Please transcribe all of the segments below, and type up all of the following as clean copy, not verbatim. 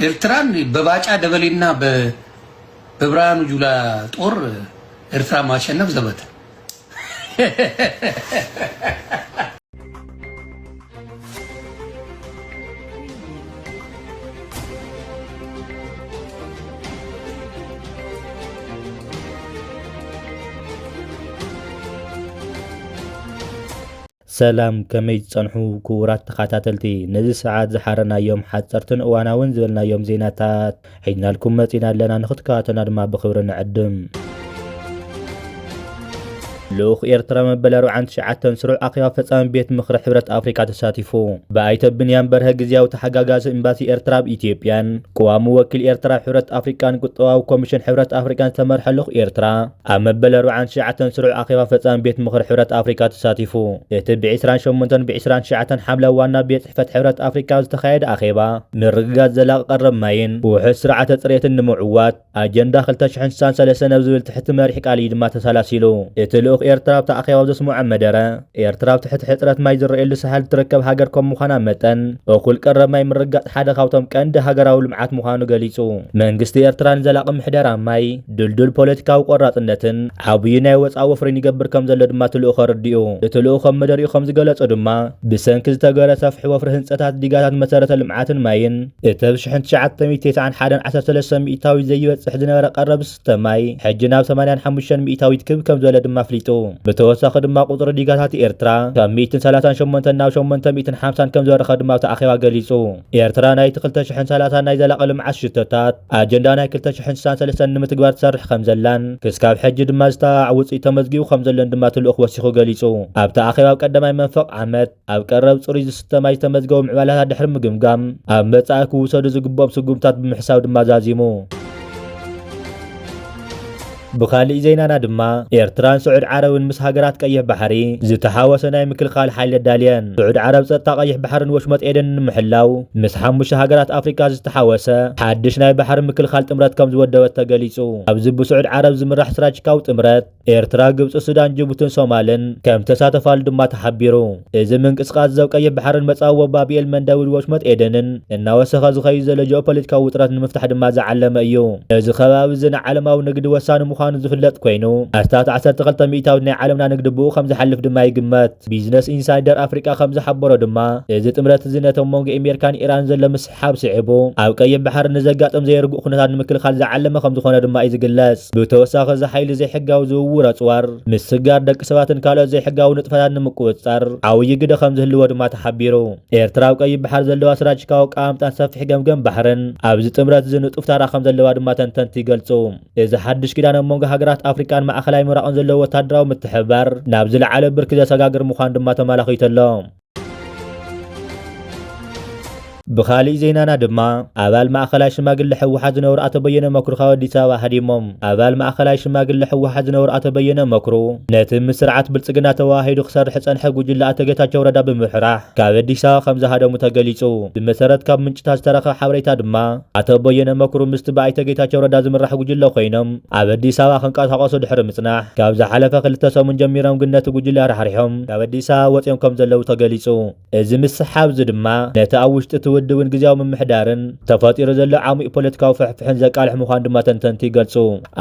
ኤርትራን በባጫ ደበሌና በብርሃኑ ጁላ ጦር ኤርትራ ማሸነፍ ዘበት ሰላም ከመይ ጸንሑ ክቡራት ተኸታተልቲ ነዚ ሰዓት ዝሓረናዮም ሓፀርትን እዋናውን ዝበልናዮም ዜናታት ሒዝናልኩም መፂና ኣለና ንኽትከታተሉና ድማ ብክብሪ ንዕድም ልኡኽ ኤርትራ መበል 49 ስሩዕ ኣኼባ ፈጻሚ ቤት ምክሪ ሕብረት ኣፍሪካ ተሳቲፉ ብኣይተ ብንያም በርሀ ግዚያዊ ተሓጋጋዚ ኤምባሲ ኤርትራ ብኢትዮጵያን ቅዋሚ ወኪል ኤርትራ ሕብረት ኣፍሪካን ቁጠባዊ ኮሚሽን ሕብረት ኣፍሪካን ዝተመርሐ ልኡኽ ኤርትራ ኣብ መበል 49 ስሩዕ ኣኼባ ፈጻሚ ቤት ምክሪ ሕብረት ኣፍሪካ ተሳቲፉ እቲ ብ28 ብ29 ሓምለ ዋና ቤት ጽሕፈት ሕብረት ኣፍሪካ ዝተኻየደ ኣኼባ ምርግጋፅ ዘላቒ ቀረብ ማይን ውሕስ ስርዓተ ፅሬትን ንምዕዋት ኣጀንዳ 2063 ናብ ዝብል ትሕቲ መሪሕ ቃል እዩ ድማ ተሰላሲሉ እቲ ልኡኽ ኤርትራ ብተኣኼባ ዘስሙዐ መደረ ኤርትራ ብትሕቲ ሕፅረት ማይ ዝረአየሉ ሳህል ትርከብ ሃገር ከም ምዃና መጠን እኩል ቀረብ ማይ ምርጋፅ ሓደ ካብቶም ቀንዲ ሃገራዊ ልምዓት ምዃኑ ገሊጹ መንግስቲ ኤርትራ ንዘላቒ ምሕደራ ማይ ድልዱል ፖለቲካዊ ቆራፅነትን ዓብዪ ናይ ወፃኢ ወፍሪን ይገብር ከም ዘሎ ድማ እቲ ልኡኽ ረዲኡ እቲ ልኡኽ ከም መደሪኡ ከም ዝገለጸ ድማ ብሰንኪ ዝተገበረ ሰፍሒ ወፍሪ ህንፀታት ዲጋታት መሰረተ ልምዓትን ማይን እቲ ብ 1991 13 ሚእታዊ ዘይበፅሕ ዝነበረ ቀረብ ዝስተ ማይ ሕጂ ናብ 85 ሚእታዊ ክብ ከም ዘሎ ድማ ኣፍሊጡ ብተወሳኺ ድማ ቁፅሪ ዲጋታት ኤርትራ ካብ 138 ናብ 850 ከም ዝበረኸ ድማ ተኣኼባ ገሊጹ ኤርትራ ናይቲ 2030 ናይ ዘላቒ ልምዓት ሽቶታት ኣጀንዳ ናይ 2063 ንምትግባር ትሰርሕ ከም ዘላን ክስካብ ሕጂ ድማ ዝተባዕ ውፅኢት ተመዝጊቡ ከም ዘሎን ድማ እቲ ልኡኽ ወሲኹ ገሊጹ ኣብ ተኣኼባ ኣብ ቀዳማይ መንፈቕ ዓመት ኣብ ቀረብ ፅሩይ ዝስተ ማይ ዝተመዝገቡ ምዕባላታት ድሕሪ ምግምጋም ኣብ መጻኢ ክውሰዱ ዝግብኦም ስጉምታት ብምሕሳብ ድማ ዛዚሙ ብኻሊእ ዜናና ድማ ኤርትራን ስዑድ ዓረብን ምስ ሃገራት ቀይሕ ባሕሪ ዝተሓወሰ ናይ ምክልኻል ሓይሊ ኣዳልየን ስዑድ ዓረብ ፀጥታ ቀይሕ ባሕርን ወሽመጥ ኤደን ንምሕላው ምስ 5 ሃገራት ኣፍሪካ ዝተሓወሰ ሓድሽ ናይ ባሕሪ ምክልኻል ጥምረት ከም ዝወደበት ተገሊጹ ኣብዚ ብስዑድ ዓረብ ዝምራሕ ስትራቴጂካዊ ጥምረት ኤርትራ ግብፂ ሱዳን ጅቡትን ሶማልን ከም ተሳተፋሉ ድማ ተሓቢሩ እዚ ምንቅስቓስ ዘብ ቀይሕ ባሕርን መጻወ ባቢኤል መንደብል ወሽመጥ ኤደንን እናወሰኸ ዝኸይድ ዘሎ ጂኦፖለቲካዊ ውጥረት ንምፍታሕ ድማ ዝዓለመ እዩ እዚ ከባቢ እዚ ንዓለማዊ ንግዲ ወሳኒ ምዃኑ ዝፍለጥ ኮይኑ ኣስታት 12 ሚእታዊ ናይ ዓለምና ንግዲ ብኡ ከም ዝሓልፍ ድማ ይግመት ቢዝነስ ኢንሳይደር ኣፍሪካ ከም ዝሓበሮ ድማ እዚ ጥምረት እዚ ነቶም መንጎ ኣሜሪካን ኢራን ዘሎ ምስሓብ ስዒቡ ኣብ ቀይሕ ባሕሪ ንዘጋጥም ዘይርግእ ኩነታት ንምክልኻል ዝዓለመ ከም ዝኾነ ድማ እዩ ዝግለጽ ብተወሳኺ እዚ ሓይሊ ዘይሕጋዊ ዝውውር ኣፅዋር ምስጋር ደቂ ሰባትን ካልኦት ዘይሕጋዊ ንጥፈታት ንምቁፅጻር ዓብዪ ግደ ከም ዝህልዎ ድማ ተሓቢሩ ኤርትራ ኣብ ቀይሕ ባሕሪ ዘለዋ ስትራቴጂካዊ ኣቀማምጣን ሰፊሕ ገምገም ባሕርን ኣብዚ ጥምረት እዚ ንጡፍ ታራ ከም ዘለዋ ድማ ተንተንቲ ይገልጹ እዚ ሓድሽ ኪዳን ኣብ መንጎ ሃገራት ኣፍሪካን ማእኸላይ ምብራቕን ዘለዎ ወታደራዊ ምትሕብባር ናብ ዝለዓለ ብርኪ ዘሰጋግር ምዃኑ ድማ ተመላኺቱ ኣሎ ብኻሊእ ዜናና ድማ ኣባል ማእኸላይ ሽማግለ ሕወሓት ዝነበሩ ኣቶ በየነ መክሩ ካብ ኣዲስ ኣበባ ሃዲሞም ኣባል ማእኸላይ ሽማግለ ሕወሓት ዝነበሩ ኣቶ በየነ መክሩ ነቲ ምስ ስርዓት ብልጽግና ተዋሂዱ ክሰርሕ ፀንሐ ጉጅለ ኣቶ ጌታቸው ረዳ ብምሕራሕ ካብ ኣዲስ ኣበባ ከም ዝሃደሙ ተገሊጹ ብመሰረት ካብ ምንጭታት ዝተረኸበ ሓበሬታ ድማ ኣቶ በየነ መክሩ ምስቲ ብኣይተ ጌታቸው ረዳ ዝምራሕ ጉጅለ ኮይኖም ኣብ ኣዲስ ኣበባ ክንቀሳቐሱ ድሕሪ ምጽናሕ ካብ ዝሓለፈ 2 ሰሙን ጀሚሮም ግን ነቲ ጉጅለ ኣራሕሪሖም ካብ ኣዲስ ኣበባ ወፂኦም ከም ዘለዉ ተገሊጹ እዚ ምስሓብ እዚ ድማ ነቲ ኣብ ውሽጢ ውድብን ግዚያዊ ምምሕዳርን ተፈጢሩ ዘሎ ዓሚቕ ፖለቲካዊ ፍሕፍሕን ዘቃልሕ ምዃኑ ድማ ተንተንቲ ይገልጹ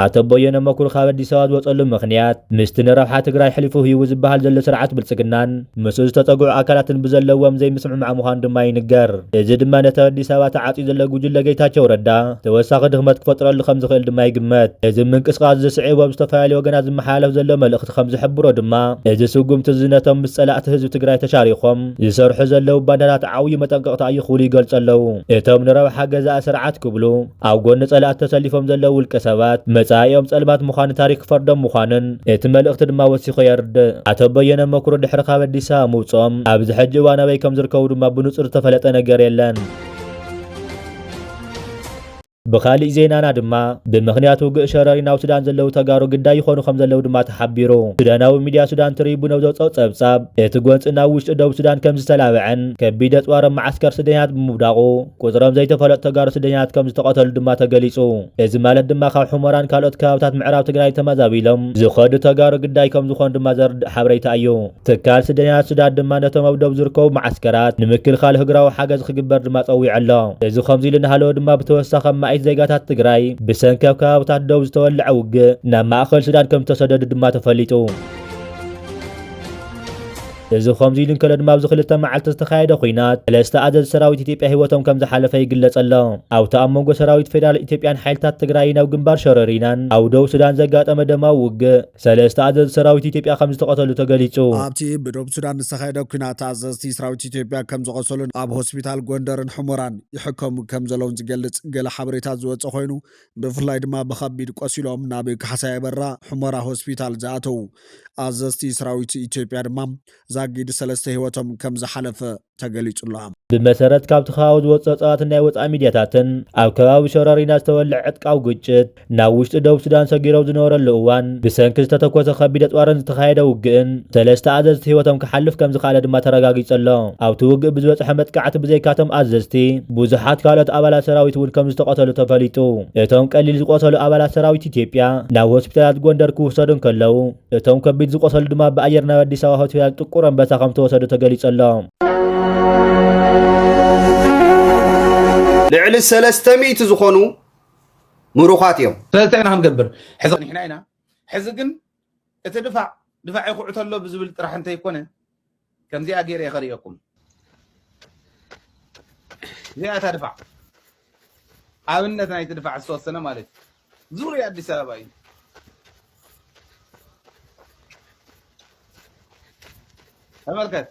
ኣቶ በየነ መክሩ ካብ ኣዲስ ኣበባ ዝወፀሉ ምኽንያት ምስቲ ንረብሓ ትግራይ ሕሊፉ ሂቡ ዝበሃል ዘሎ ስርዓት ብልጽግናን ምስኡ ዝተፀጉዑ ኣካላትን ብዘለዎም ዘይምስምዕማዕ ምዃኑ ድማ ይንገር እዚ ድማ ነቲ ኣዲስ ኣበባ ተዓፅዩ ዘሎ ጉጅለ ጌታቸው ረዳ ተወሳኺ ድኽመት ክፈጥረሉ ከም ዝኽእል ድማ ይግመት እዚ ምንቅስቓስ ዝስዒቦ ብዝተፈላለዩ ወገናት ዝመሓላለፍ ዘሎ መልእኽቲ ከም ዝሕብሮ ድማ እዚ ስጉምቲ እዚ ነቶም ምስ ፀላእቲ ህዝቢ ትግራይ ተሻሪኾም ዝሰርሑ ዘለው ባንዳታት ዓብዪ መጠንቀቕታ ይኽእሉ ይገልጹ ኣለዉ እቶም ንረብሓ ገዛእ ስርዓት ክብሉ ኣብ ጎኒ ፀላእቲ ተሰሊፎም ዘለው ውልቀ ሰባት መጻኢኦም ጸልማት ምዃኑ ታሪክ ክፈርዶም ምዃኑን እቲ መልእኽቲ ድማ ወሲኹ የርድእ ኣቶ በየነ መክሩ ድሕሪ ካብ ኣዲስ ኣበባ ምውፅኦም ኣብዚ ሕጂ እዋን ኣበይ ከም ዝርከቡ ድማ ብንጹር ዝተፈለጠ ነገር የለን بخالي زينانا دما بمخنيات وقع شرارينا وسودان زلو تقارو قدا يخونو خم زلو دما تحبيرو سوداناو ميديا سودان تريبونو زو صبصاب اتقوانس اناوش ادو سودان كم ستلابعن كبيدت وارم معسكر سودانيات بمبداغو قدرام زي تفلق تقارو سودانيات كم ستقاتل دما تقليسو إذ مالت دما خاو حمران كالوت كاوتات معراب تقراي تمازابيلم زخودو تقارو قدا يكم زخون دما زرد حبريت ايو تكال سودانيات سودان دما نتو مبدو بزركو معسكرات نمكل خال هقراو حاجز خقبر دما تقوي علام إذ خمزي لنهالو دما بتوسخ معيت زيقاتات تقراي بسنكب كاوتات دوز تولع وق نام ماخل سودان كم تسدد دما تفليتو إذا خمزيلن كلا دما بزخلتا معلت استخايدة خوينات لست عدد سراويت إثيوبيا هيوتهم كم زحالفة يقلص الله أو تأمنغو سراويت فيدرال إثيوبيان حيلتات تقراينا وقنبار شررينان أو دو سودان زقات أمدما وق سلست عدد سراويت إثيوبيا خمس تقاتلو تقليتو أبتي بدوب سودان استخايدة خوينات عززتي سراويت إثيوبيا كم زغسولن أب هوسبيتال غوندرن حمران يحكم كم زلون زقلت قل حبريتات زوات أخوينو بفلاي دما بخبيد قاسيلوم نابك حسايا برا حمرا هوسبيتال زاتو عززتي سراويت إثيوبيا دمام زاقيد سلسته هيوتهم كم زحالفة تقليت الله بمسارات كاب تخاوز وصاصات ناوت اميدياتاتن او كباب شرارينا استولع عتق او قجت ناوشت دو سودان سغيرو زنور اللوان بسنكز تتكوت خبيدت وارن تخايده وقن ثلاثه عززت هيوتهم كحلف كم زخاله دما ترغاغي صلو او توق بزوت احمد قعت بزيكاتم عززتي بوزحات كالت ابالات سراويت ون كم زتقتلو تفليتو اتهم قليل زقتلو ابالات سراويت ኢትዮጵያ ናው ሆስፒታላት ጎንደር ኩሰዱን ከለው እቶም ከቢድ ዝቆሰሉ ድማ በአየር ናብ አዲስ አበባ ሆስፒታል ጥቁር አንበሳ ከም ተወሰዱ ተገሊጸሎ لعل 300 ዝኮኑ ምሩኻት እዮም ስለዚህ ክንገብር ሕዚ ንሕና ኢና ሕዚ ግን እቲ ድፋዕ ይኹዕተሎ ብዝብል ጥራሕ እንተ ይኮነ ከምዚኣ ገይረ ይኸርየኩም እዚኣ ድፋዕ ኣብነት ናይቲ ድፋዕ ዝተወሰነ ማለት ዙርያ አዲስ አበባ እዩ ተመልከት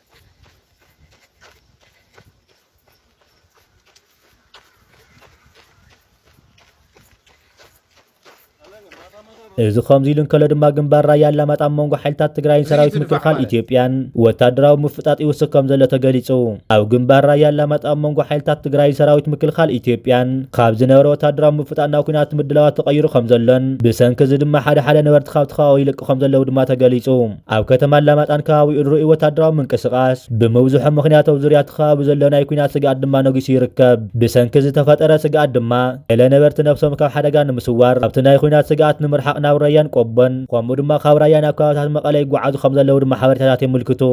إذا خمزيلن كلا دما جنبار ريال لما تأمنوا حالات تجرين سراويت مكلخال إثيوبيان وتدراو مفتات يوسكم زلة تجليسو أو جنبار ريال لما تأمنوا حالات تجرين سراويت مكلخال إثيوبيان خابزنا ورا تدراو مفتات ناكونات مدلوات تغيروا خمزلن بسنك زد ما حدا نورت خاوت خاوي لك خمزلة ودما تجليسو أو كتمال لما تنكاوي الرؤي وتدراو من كسقاس بموزح مخنيات وزريات خابزلنا يكونات سجاد دما نجسي ركب بسنك زد تفترة سجاد دما إلا نورت نفسهم كم حدا جان مسوار أبتنا يكونات سجاد نمرحق ناوريان قبن قاموا دما خاوريان أكواتات مقالي قعاد خمزة لو دما حاورتات ملكتو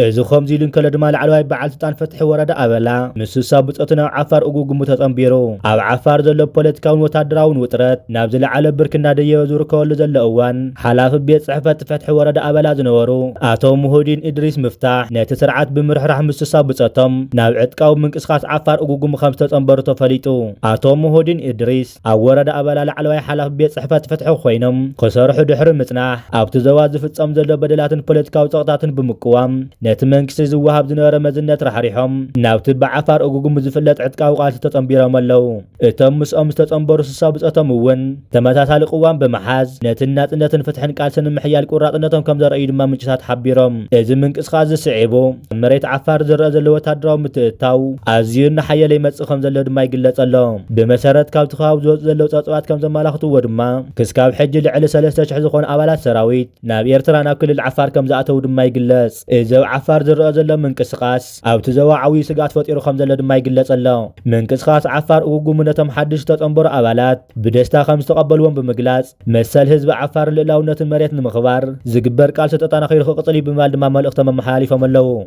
إذا خمزيلن كلا دما العلواي بعد سلطان فتح ورد أبلا مس سابطتنا عفار أجوج متتنبيرو أو عفار زل بوليتيكاون وتدراون وترت نابزل على بركنا دي يزور كل زل أوان حلاف بيت صحفة فتح ورد أبلا زنورو أتو مهودين إدريس مفتاح نتسرعت بمرحرح مس سابطتهم نابعت كاو من إسقاط عفار أجوج مخمسة تنبرو تفليتو أتو مهودين إدريس أو ورد أبلا العلواي حلاف بيت صحفة فتح خوينم خسر حد متناح أو تزواج في تصم زل بدلات بوليتيكاو تقطعت بمقوام نتمنكس زوهاب زنور مزنة رحريحهم ناوت بعفار أجوجم زفلت عتقاو قالت تتنبيرهم اللو اتم مسأمس تتنبرو سسابس أتمون تمتات هالقوام بمحاز نتنات فتحن قالسن محيال قرات نتم كم زر أيد ما منجسات حبيرهم إذا منك إسخاز سعيبو مريت عفار زر زلو تدراو متتاو عزير نحيا لي متسخم زلو دما يقلت اللهم بمسارات كاب تخاو زلو تطوات كم زمالخطو ودما كسكاب حج لعل سلسة شحزخون أبالات سراويت ناب يرترانا كل العفار كم زاتو دما يقلت إذا عفار زرق زلو منكسقاس أو تزواعوي سقات فطيرو خمزة دما يقلت اللو منكسقاس عفار أوقو منتم حدش تتنبر أبالات بدستا خمس تقبلون بمقلاس مسال حزب عفار للاونة المريت المخبار زقبر قالسة تطانا خير خقطلي بمال دما مالقتم محالي فمالو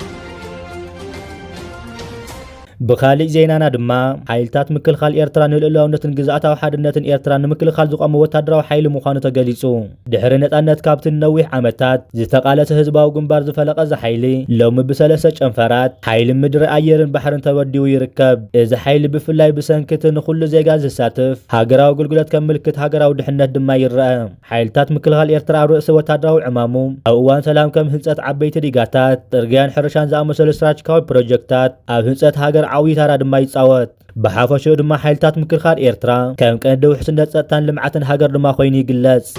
بخالي زينانا دما حيلتات مكلخال إيرتران للاونة جزءات أو حدنة إيرتران مكلخال زقام وتدرا وحيل مخانة تجليسو دحرنت أنت كابتن نويح عمتات زتقالت هزبا وجنبار زفلق حيلي لو مبسلسة أنفرات حيل مدر أيرن بحر تودي ويركب إذا حيل بفلاي بسنكتن كل زي جاز الساتف هاجرا وقلقلت كملكت هاجرا ودحنت دما يرأى حيلتات مكلخال إيرتران رؤس وتدرا وعمامو أو وان سلام كم هنسات عبيت ريقاتات ترجان حرشان زعم مسل استراج كاوي بروجكتات أو هنسات هاجر عوي ترى دما يتصوت بحافشو دما حيلتات مكلخال إيرترا كم كان دو حسن تان لمعتن هاجر دما خويني قلص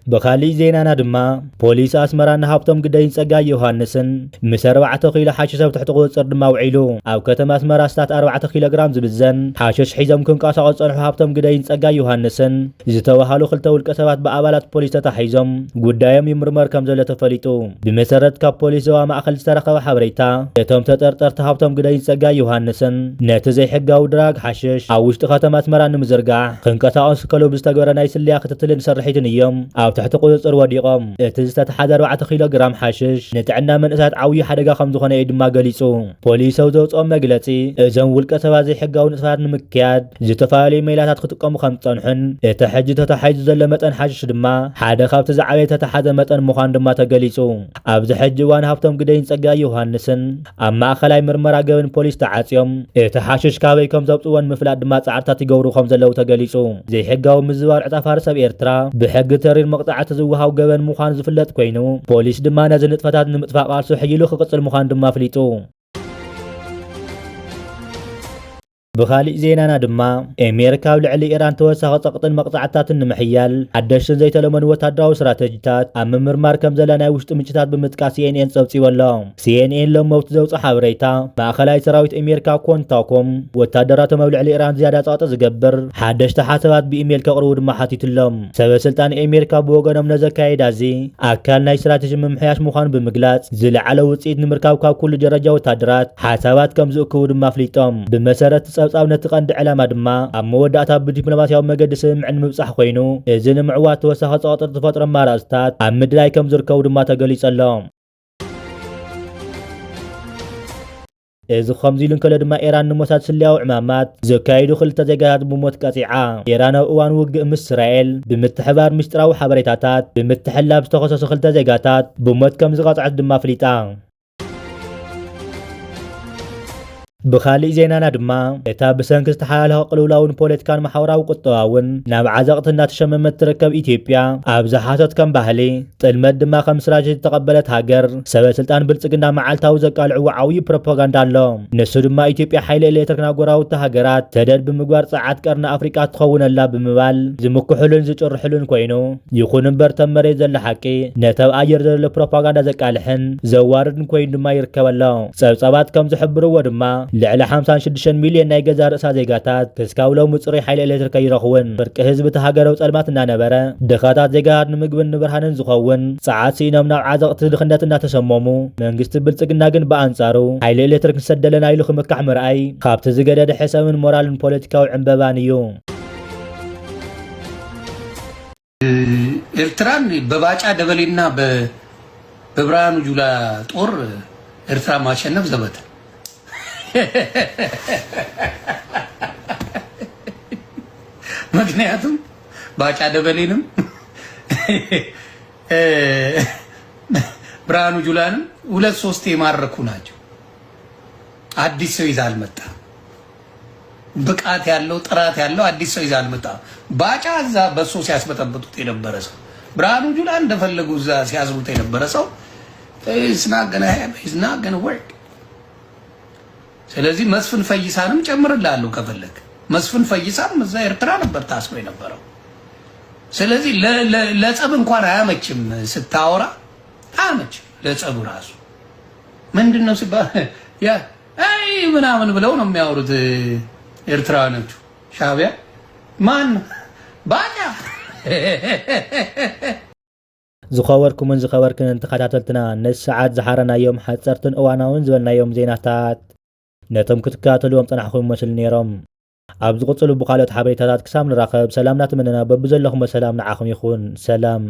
بخالي زينانا دما بوليس أسمران هابتم قدين ጸጋይ ዮሐንስን ምስ 4 ኪሎ ሓሽሽ ኣብ ትሕቲ ቁፅር ድማ ውዒሉ ኣብ ከተማ ኣስመራ ስታት 4 ኪሎ ግራም ዝብዘን ሓሽሽ ሒዞም ክንቀሳቐሱ ጸንሑ ሃብቶም ግደይን ጸጋይ ዮሐንስን ዝተባሃሉ ክልተ ውልቀ ሰባት ብኣባላት ፖሊስ ተታሒዞም ጉዳዮም ይምርመር ከም ዘሎ ተፈሊጡ ብመሰረት ካብ ፖሊስ ዞባ ማእከል ዝተረኸበ ሓበሬታ እቶም ተጠርጠርቲ ሃብቶም ግደይን ጸጋይ ዮሐንስን ነቲ ዘይሕጋዊ ድራግ ሓሽሽ ኣብ ውሽጢ ከተማ ኣስመራ ንምዝርጋሕ ክንቀሳቐሱ ከለዉ ብዝተገበረ ናይ ስልያ ክትትልን ስርሒትን እዮም ኣብ ትሕቲ ቁፅር ወዲቖም እቲ ዝተተሓዘ 4 ኪሎ ግራም ሓሽሽ ንጥዕና መንእሰያት ዓብዪ ሓደጋ ከም ዝኾነ እዩ ድማ ገሊጹ ፖሊስ ኣብ ዘውፅኦም መግለጺ እዞም ውልቀ ሰባት ዘይሕጋዊ ንጥፈታት ንምክያድ ዝተፈላለዩ ሜላታት ክጥቀሙ ከም ዝጸንሑን እቲ ሕጂ ተታሒዙ ዘሎ መጠን ሓሽሽ ድማ ሓደ ካብቲ ዝዓበየ ተታሓዘ መጠን ምዃኑ ድማ ተገሊጹ ኣብዚ ሕጂ እዋን ሃብቶም ግደይን ጸጋይ ዮሐንስን ኣብ ማእኸላይ ምርመራ ገብን ፖሊስ ተዓፅዮም እቲ ሓሽሽ ካበይ ከም ዘብፅዎን ምፍላጥ ድማ ጻዕርታት ይገብሩ ከም ዘለዉ ተገሊጹ ዘይሕጋዊ ምዝባር ዕጣፋር ሰብ ኤርትራ ብሕጊ ተሪር መቕጣዕቲ ዝወሃብ ገበን ምዃኑ ዝፍለጥ ኮይኑ ፖሊስ ድማ ነዚ ንጥፈታት ንምጥፋእ ቃልሱ ሕይሉ ክቅፅል ምዃኑ ድማ ኣፍሊጡ بخالي زينانا دما أمريكا ولعلي إيران توسخ ጸቕጥን መቕጻዕታትን ንምሕያል ሓደሽትን ዘይተለመኑ ወታደራዊ ስትራቴጂታት ኣብ ምምርማር ከም ዘላ ናይ ውሽጢ ምንጭታት ብምጥቃስ CNN ጸብጺቦሎ CNN ሎሞት ዘውፅእ ሓበሬታ ማእኸላይ ሰራዊት ኣሜሪካ ኮንታኮም ወታደራቶም ኣብ ልዕሊ ኢራን ዝያዳ ጸቕጢ ዝገብር ሓደሽቲ ሓሳባት ብኢሜል ከቕርቡ ድማ ሓቲቱሎም ሰበስልጣን ኣሜሪካ ብወገኖም ነዘካየዳ እዚ ኣካል ናይ ስትራቴጂ ምምሕያሽ ምዃኑ ብምግላጽ ዝለዓለ ውፅኢት ንምርካብ ካብ ኩሉ ደረጃ ወታደራት ሓሳባት ከም ዝእክቡ ድማ ኣፍሊጦም ብመሰረት ጸብጻብ ነቲ ቀንዲ ዕላማ ድማ ኣብ መወዳእታ ብዲፕሎማስያዊ መገዲ ስምምዕን ምብጻሕ ኮይኑ እዚ ንምዕዋት ተወሳኺ ጸቕጢ ዝፈጥሮ ኣማራጽታት ኣብ ምድላይ ከም ዝርከቡ ድማ ተገሊጸሎም እዚ ከምዚ ኢሉ እንከሎ ድማ ኢራን ንሞሳድ ስልያዊ ዕማማት ዘካይዱ ክልተ ዜጋታት ብሞት ቀፂዓ ኢራን ኣብ እዋን ውግእ ምስ እስራኤል ብምትሕባር ምስጢራዊ ሓበሬታታት ብምትሕላብ ዝተኸሰሱ ክልተ ዜጋታት ብሞት ከም ዝቐፅዐት ድማ ኣፍሊጣ ብኻሊእ ዜናና ድማ እታ ብሰንኪ ዝተሓላለኸ ቅልውላውን ፖለቲካን ማሕበራዊ ቁጠባውን ናብ ዓዘቕቲ እናተሸመመት ትርከብ ኢትዮጵያ ኣብ ዝሓተት ከም ባህሊ ጥልመት ድማ ከም ስትራቴጂ ዝተቐበለት ሃገር ሰበስልጣን ብልጽግና መዓልታዊ ዘቃልዕዎ ዓብዪ ፕሮፓጋንዳ ኣሎ ንሱ ድማ ኢትዮጵያ ሓይሊ ኤሌክትሪክ ናብ ጎረቤት ሃገራት ተደድ ብምግባር ጸዓት ቀርኒ ኣፍሪቃ ትኸውነላ ብምባል ዝምክሑልን ዝጭርሕሉን ኮይኑ ይኹን እምበር ተብ መሬት ዘሎ ሓቂ ነተብ ኣየር ዘሎ ፕሮፓጋንዳ ዘቃልሕን ዘዋርድን ኮይኑ ድማ ይርከበሎ ጸብጻባት ከም ዝሕብርዎ ድማ ልዕሊ 56 ሚልዮን ናይ ገዛ ርእሳ ዜጋታት ክስካብ ሎሚ ጽሩይ ሓይሊ ኤሌክትሪክ ይረኽቡን ፍርቂ ህዝቢ ተሃገረው ጸልማት እናነበረ ድኻታት ዜጋታት ንምግብን ንብርሃንን ዝኸውን ጸዓት ሲኢኖም ናብ ዓዘቕቲ ድኽነት እናተሰመሙ መንግስቲ ብልጽግና ግን በኣንጻሩ ሓይሊ ኤሌክትሪክ ንሰደለና ኢሉ ክምካሕ ምርኣይ ካብቲ ዝገደደ ሕሰብን ሞራልን ፖለቲካዊ ዕንበባን እዩ ኤርትራን በባጫ ደበሌና በብርሃኑ ጁላ ጦር ኤርትራ ማሸነፍ ዘበት ምክንያቱም ባጫ ደበሌንም ብርሃኑ ጁላንም ሁለት ሶስት የማረኩ ናቸው አዲስ ሰው ይዛ አልመጣ ብቃት ያለው ጥራት ያለው አዲስ ሰው ይዛ አልመጣ ባጫ እዛ በሶ ሲያስበጠብጡት የነበረ ሰው ብርሃኑ ጁላ እንደፈለጉ እዛ ሲያዝሩት የነበረ ሰው is not gonna work ስለዚህ መስፍን ፈይሳንም ጨምርላለሁ ከፈለክ መስፍን ፈይሳም እዛ ኤርትራ ነበር ታስሮ የነበረው ስለዚህ ለጸብ እንኳን አያመችም ስታወራ አያመች ለጸቡ ራሱ ምንድነው ሲባል ያ አይ ምናምን ብለው ነው የሚያወሩት ኤርትራኖቹ ሻዕቢያ ማን ባጫ ዝኸበርኩምን ዝኸበርክን ተኸታተልትና ነስ ሰዓት ዝሓረናዮም ሓፀርትን እዋናውን ዝበልናዮም ዜናታት ነቶም ክትከታተልዎም ፀናሕኩም መስል ነይሮም ኣብ ዝቕፅሉ ብካልኦት ሓበሬታታት ክሳብ ንራኸብ ሰላምና ትምነና በብዘለኹም ሰላም ንዓኹም ይኹን ሰላም